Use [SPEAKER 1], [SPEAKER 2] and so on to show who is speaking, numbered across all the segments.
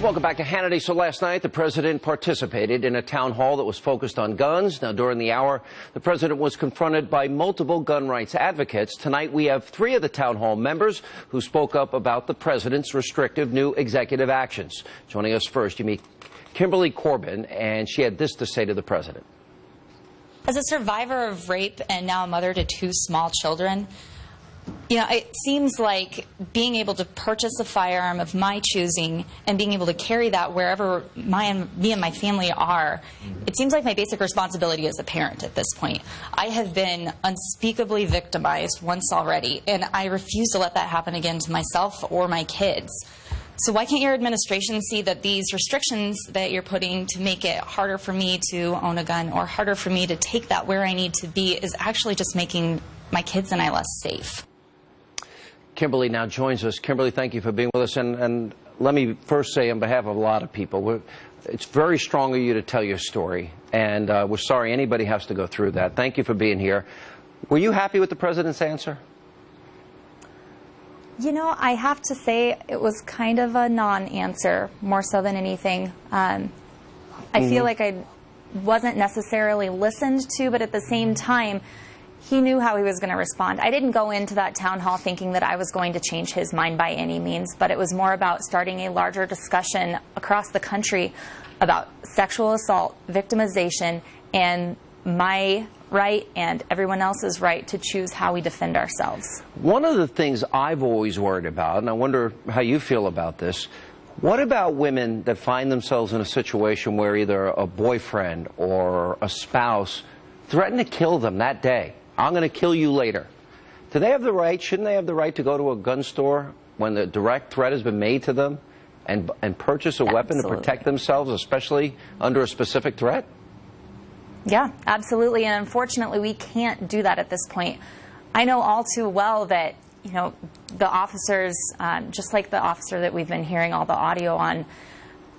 [SPEAKER 1] Welcome back to Hannity. So last night, the president participated in a town hall that was focused on guns. Now, during the hour, the president was confronted by multiple gun rights advocates. Tonight, we have 3 of the town hall members who spoke up about the president's restrictive new executive actions. Joining us first, you meet Kimberly Corbin, and she had this to say to the president.
[SPEAKER 2] As a survivor of rape and now a mother to 2 small children, it seems like being able to purchase a firearm of my choosing and being able to carry that wherever me and my family are, it seems like my basic responsibility as a parent at this point. I have been unspeakably victimized once already, and I refuse to let that happen again to myself or my kids. So why can't your administration see that these restrictions that you're putting to make it harder for me to own a gun or harder for me to take that where I need to be is actually just making my kids and I less safe?
[SPEAKER 1] Kimberly now joins us. Kimberly, thank you for being with us. And let me first say on behalf of a lot of people, it's very strong of you to tell your story. And we're sorry anybody has to go through that. Thank you for being here. Were you happy with the president's answer?
[SPEAKER 3] I have to say it was kind of a non-answer, more so than anything. I feel like I wasn't necessarily listened to, but at the same time, he knew how he was going to respond. I didn't go into that town hall thinking that I was going to change his mind by any means, but it was more about starting a larger discussion across the country about sexual assault, victimization, and my right and everyone else's right to choose how we defend ourselves.
[SPEAKER 1] One of the things I've always worried about, and I wonder how you feel about this, what about women that find themselves in a situation where either a boyfriend or a spouse threaten to kill them that day? I'm going to kill you later. Do they have the right, shouldn't they have the right to go to a gun store when the direct threat has been made to them and purchase a weapon to protect themselves, especially under a specific threat?
[SPEAKER 3] Yeah, absolutely. And unfortunately, we can't do that at this point. I know all too well that, the officers, just like the officer that we've been hearing all the audio on,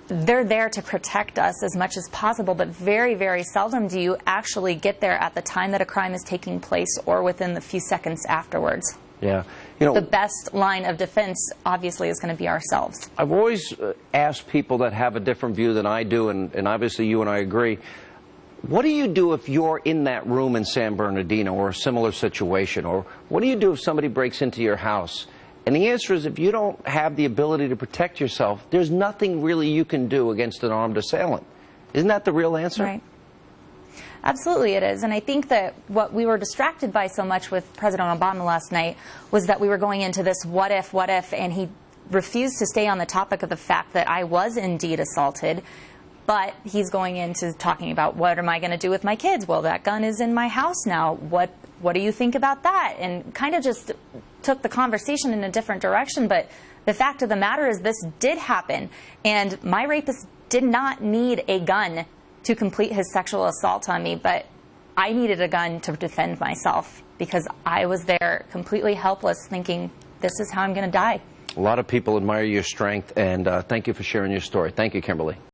[SPEAKER 3] they're there to protect us as much as possible, but very, very seldom do you actually get there at the time that a crime is taking place or within the few seconds afterwards.
[SPEAKER 1] Yeah.
[SPEAKER 3] The best line of defense, obviously, is going to be ourselves.
[SPEAKER 1] I've always asked people that have a different view than I do, and obviously you and I agree, what do you do if you're in that room in San Bernardino or a similar situation? Or what do you do if somebody breaks into your house? And the answer is, if you don't have the ability to protect yourself, there's nothing really you can do against an armed assailant. Isn't that the real answer?
[SPEAKER 3] Right. Absolutely it is. And I think that what we were distracted by so much with President Obama last night was that we were going into this what if, and he refused to stay on the topic of the fact that I was indeed assaulted. But he's going into talking about, what am I going to do with my kids? Well, that gun is in my house now. What do you think about that? And kind of just took the conversation in a different direction. But the fact of the matter is this did happen. And my rapist did not need a gun to complete his sexual assault on me. But I needed a gun to defend myself because I was there completely helpless thinking, this is how I'm going to die.
[SPEAKER 1] A lot of people admire your strength, and thank you for sharing your story. Thank you, Kimberly.